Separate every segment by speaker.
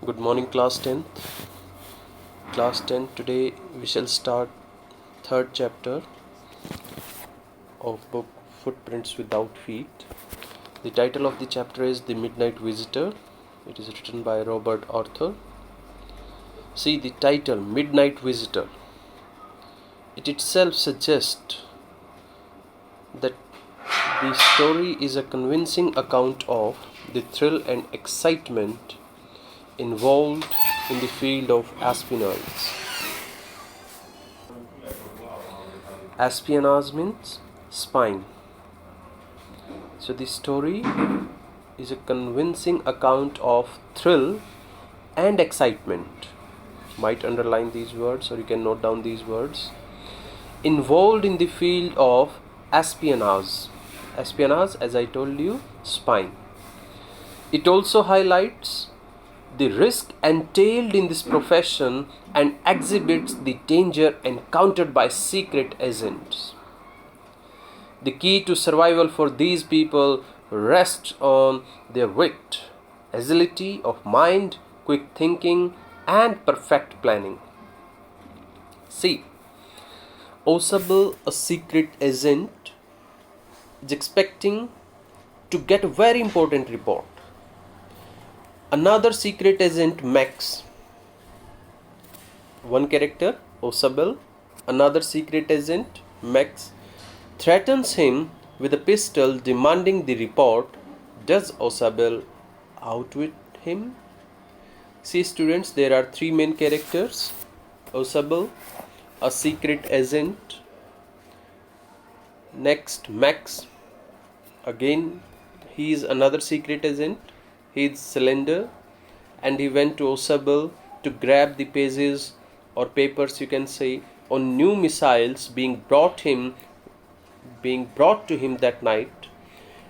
Speaker 1: Good morning, class 10. Class 10, today we shall start third chapter of book Footprints Without Feet. The title of the chapter is The Midnight Visitor. It is written by Robert Arthur. See the title, Midnight Visitor. It itself suggests that the story is a convincing account of the thrill and excitement involved in the field of espionage. Espionage means spying. So the story is a convincing account of thrill and excitement. Might underline these words or you can note down these words. Involved in the field of espionage. Espionage, as I told you, spying. It also highlights the risk entailed in this profession and exhibits the danger encountered by secret agents. The key to survival for these people rests on their wit, agility of mind, quick thinking, and perfect planning. See, Osable, a secret agent, is expecting to get a very important report. Another secret agent, Max, one character, Osable, another secret agent, Max, threatens him with a pistol demanding the report. Does Osable outwit him? See students, there are three main characters. Osable, a secret agent. Next, Max, again he is another secret agent. He is slender and he went to Osable to grab the pages or papers, you can say, on new missiles being brought to him that night.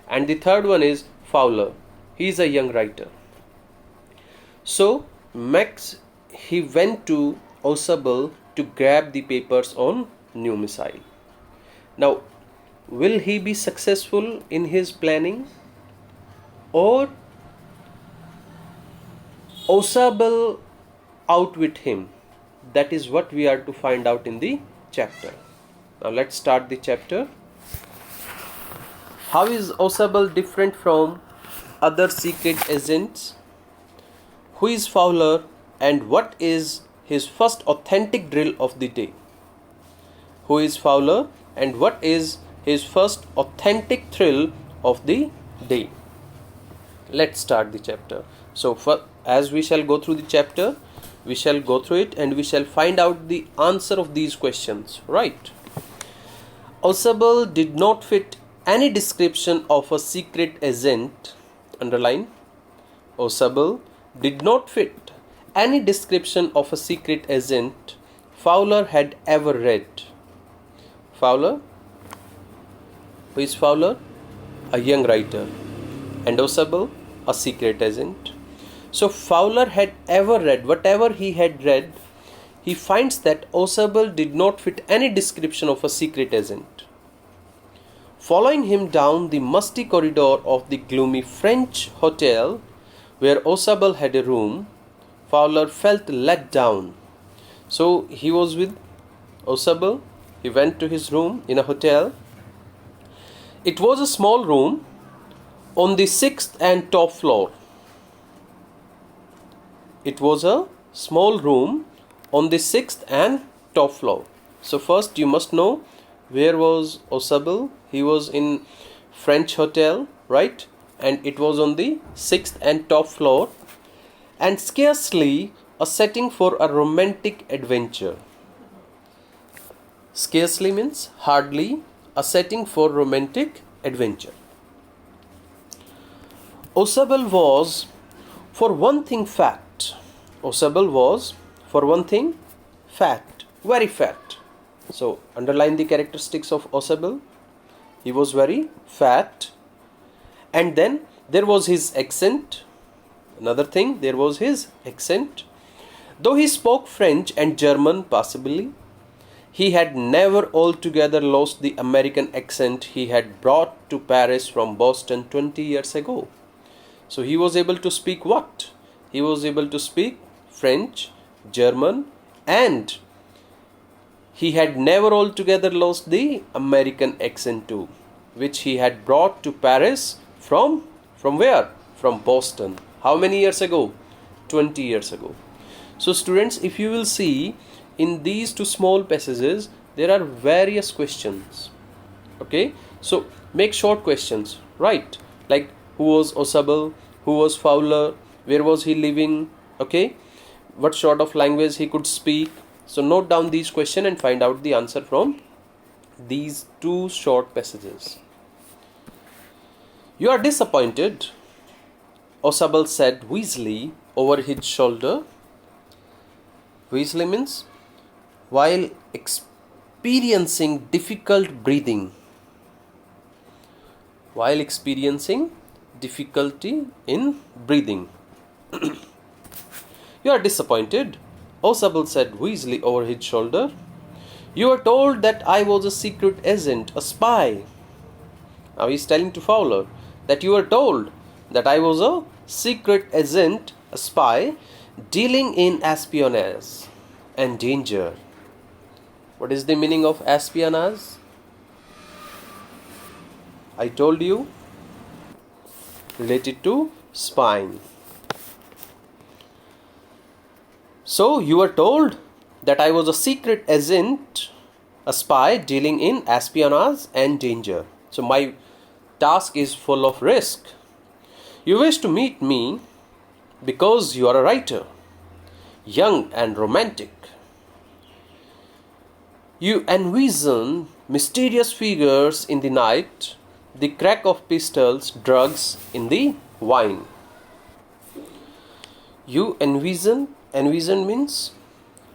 Speaker 1: And the third one is Fowler. He is a young writer. So Max, he went to Osable to grab the papers on new missile. Now, will he be successful in his planning, or Osable outwit him? That is what we are to find out in the chapter. Now let's start the chapter. How is Osable different from other secret agents? Who is Fowler and what is his first authentic drill of the day? Who is Fowler and what is his first authentic thrill of the day? Let's start the chapter. So as we shall go through the chapter, we shall go through it and we shall find out the answer of these questions, right? Osable did not fit any description of a secret agent. Underline, Osable did not fit any description of a secret agent Fowler had ever read. Fowler, who is Fowler? A young writer. And Osable, a secret agent. So Fowler had ever read, whatever he had read, he finds that Osable did not fit any description of a secret agent. Following him down the musty corridor of the gloomy French hotel where Osable had a room, Fowler felt let down. So he was with Osable, he went to his room in a hotel. It was a small room on the 6th and top floor. It was a small room on the 6th and top floor. So first you must know, where was Osable? He was in French hotel, right? And it was on the 6th and top floor, and scarcely a setting for a romantic adventure. Scarcely means hardly a setting for romantic adventure. Osable was, for one thing, fat. Osable was, for one thing, fat, very fat. So underline the characteristics of Osable. He was very fat. And then there was his accent. Another thing, there was his accent. Though he spoke French and German passably, he had never altogether lost the American accent he had brought to Paris from Boston 20 years ago. So he was able to speak what? He was able to speak French, German, and he had never altogether lost the American accent too, which he had brought to Paris from where? From Boston. How many years ago? 20 years ago. So students, if you will see in these two small passages, there are various questions. Okay, so make short questions, right? Like, who was Osable? Who was Fowler? Where was he living? Okay, what sort of language he could speak? So note down these questions and find out the answer from these two short passages. You are disappointed, Osable said Weasley over his shoulder. Weasley means while experiencing difficult breathing. While experiencing difficulty in breathing. You are disappointed, Osable said Weasley over his shoulder. You were told that I was a secret agent, a spy. Now he is telling to Fowler that you were told that I was a secret agent, a spy, dealing in espionage and danger. What is the meaning of espionage? I told you, related to spying. So you were told that I was a secret agent, a spy dealing in espionage and danger. So my task is full of risk. You wish to meet me because you are a writer, young and romantic. You envision mysterious figures in the night, the crack of pistols, drugs in the wine. You envision means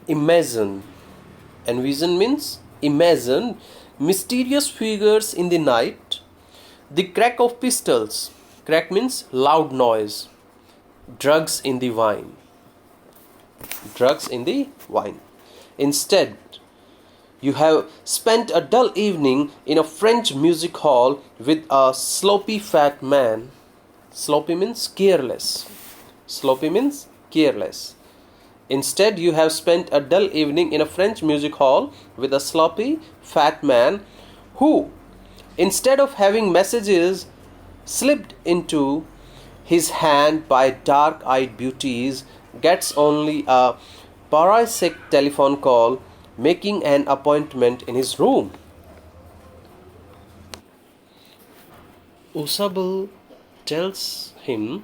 Speaker 1: imagine. Envision means imagine mysterious figures in the night, the crack of pistols. Crack means loud noise. Drugs in the wine. Drugs in the wine. Instead, you have spent a dull evening in a French music hall with a sloppy fat man. Sloppy means careless. Sloppy means careless. Instead, you have spent a dull evening in a French music hall with a sloppy fat man who, instead of having messages slipped into his hand by dark-eyed beauties, gets only a parasitic telephone call making an appointment in his room. Osable tells him,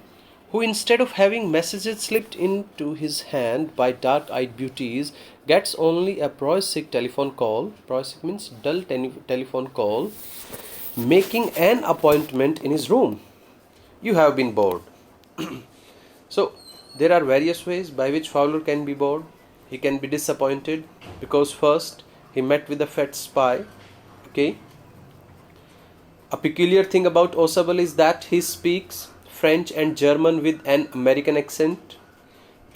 Speaker 1: who instead of having messages slipped into his hand by dark-eyed beauties, gets only a parasitic telephone call. Parasitic means dull telephone call, making an appointment in his room. You have been bored. So there are various ways by which Fowler can be bored. He can be disappointed because first he met with a fat spy. Okay. A peculiar thing about Osable is that he speaks French and German with an American accent.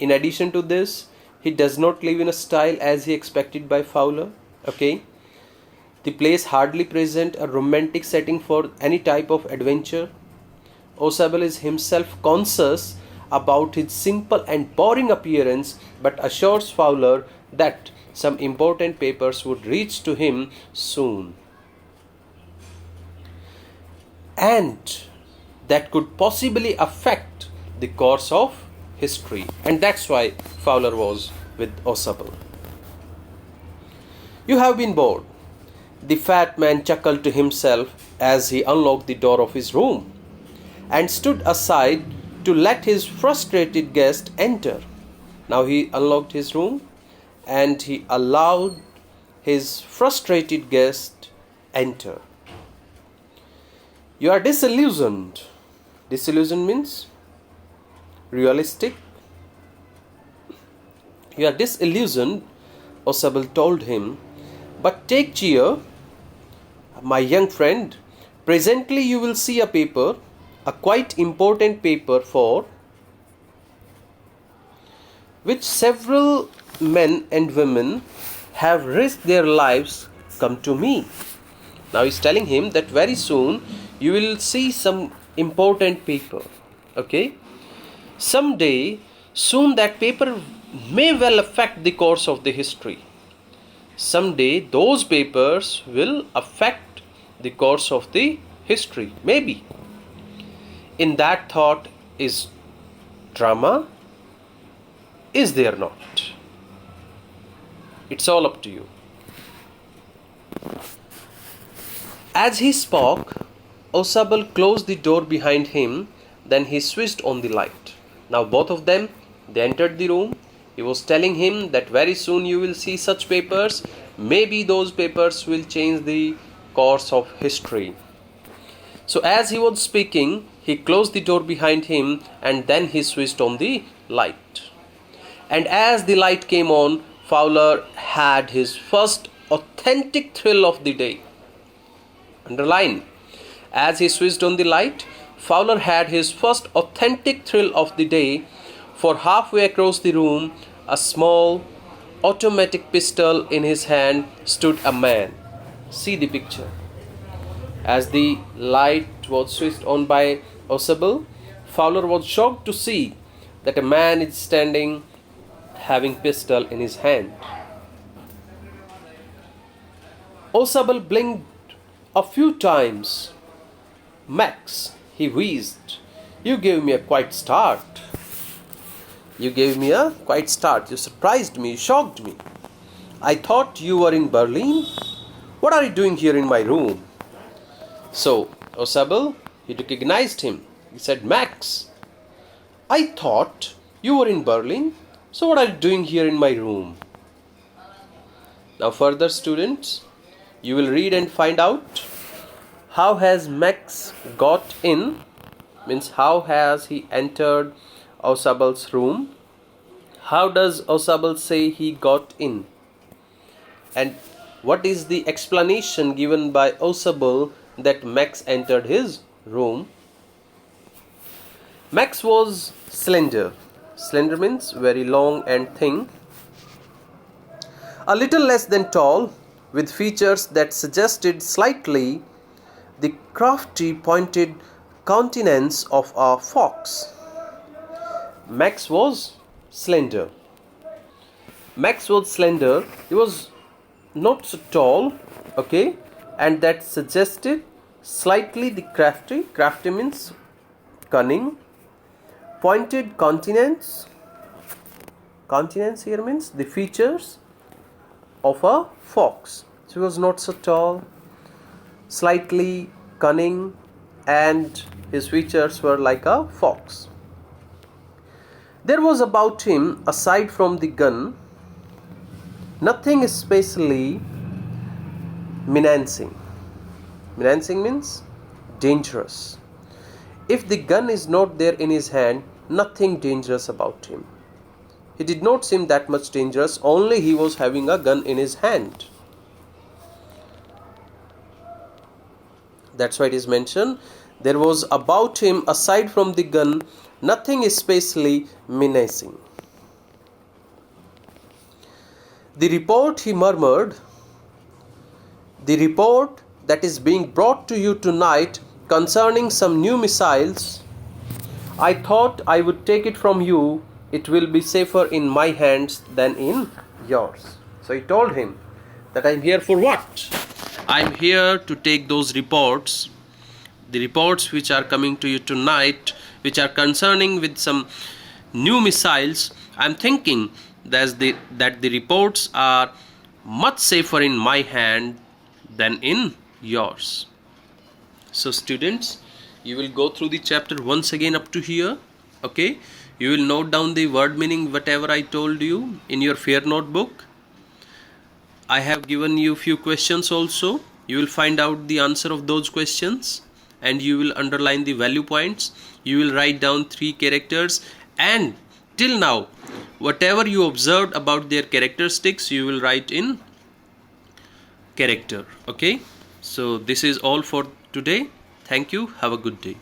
Speaker 1: In addition to this, he does not live in a style as he expected by Fowler. Okay. The place hardly presents a romantic setting for any type of adventure. Osable is himself conscious about his simple and boring appearance, but assures Fowler that some important papers would reach to him soon, and that could possibly affect the course of history. And that's why Fowler was with Osable. You have been bored. The fat man chuckled to himself as he unlocked the door of his room and stood aside to let his frustrated guest enter. Now he unlocked his room and he allowed his frustrated guest enter. You are disillusioned. Disillusion means realistic. You are disillusioned, Osable told him, but take cheer, my young friend. Presently you will see a paper, a quite important paper for which several men and women have risked their lives come to me. Now he's telling him that very soon you will see some important paper. Okay? Someday Soon that paper may well affect the course of the history. Someday those papers will affect the course of the history. Maybe. In that thought is drama. Is there not? It's all up to you. As he spoke, Osable closed the door behind him. Then he switched on the light. Now both of them, they entered the room. He was telling him that very soon you will see such papers. Maybe those papers will change the course of history. So as he was speaking, he closed the door behind him and then he switched on the light. And as the light came on, Fowler had his first authentic thrill of the day. Underline. As he switched on the light, Fowler had his first authentic thrill of the day, for halfway across the room, a small automatic pistol in his hand, stood a man. See the picture. As the light was switched on by Osable, Fowler was shocked to see that a man is standing having pistol in his hand. Osable blinked a few times. "Max," he wheezed, "you gave me a quiet start. You surprised me, you shocked me. I thought you were in Berlin. What are you doing here in my room?" So Osable, he recognized him. He said, "Max, I thought you were in Berlin. So what are you doing here in my room?" Now further, students, you will read and find out how has Max got in, means how has he entered Osable's room. How does Osable say he got in? And what is the explanation given by Osable that Max entered his room? Max was slender. Slender means very long and thin. A little less than tall, with features that suggested slightly the crafty pointed countenance of a fox. Max was slender. He was not so tall, okay, and that suggested slightly the crafty. Crafty means cunning. Pointed countenance. Countenance here means the features of a fox. So he was not so tall, slightly cunning, and his features were like a fox. There was about him, aside from the gun, nothing especially menacing. Menacing means dangerous. If the gun is not there in his hand, nothing dangerous about him. He did not seem that much dangerous, only he was having a gun in his hand. That's why it is mentioned, there was about him, aside from the gun, nothing especially menacing. "The report," he murmured, "the report that is being brought to you tonight concerning some new missiles, I thought I would take it from you. It will be safer in my hands than in yours." So he told him that I'm here for what? I'm here to take those reports, the reports which are coming to you tonight, which are concerning with some new missiles. I'm thinking that the reports are much safer in my hand than in yours. So students, you will go through the chapter once again up to here, okay? You will note down the word meaning, whatever I told you, in your fair notebook. I have given you few questions also. You will find out the answer of those questions and you will underline the value points. You will write down 3 characters, and till now whatever you observed about their characteristics you will write in character, okay? So this is all for today. Thank you. Have a good day.